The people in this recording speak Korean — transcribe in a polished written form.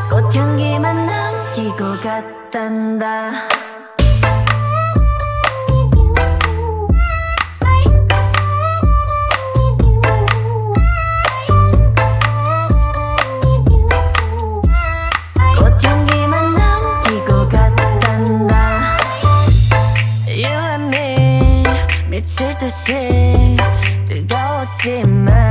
꽃향기만 남기고 갔단다. 꽃향기만 남기고 갔단다. You and me 미칠 듯이 뜨거웠지만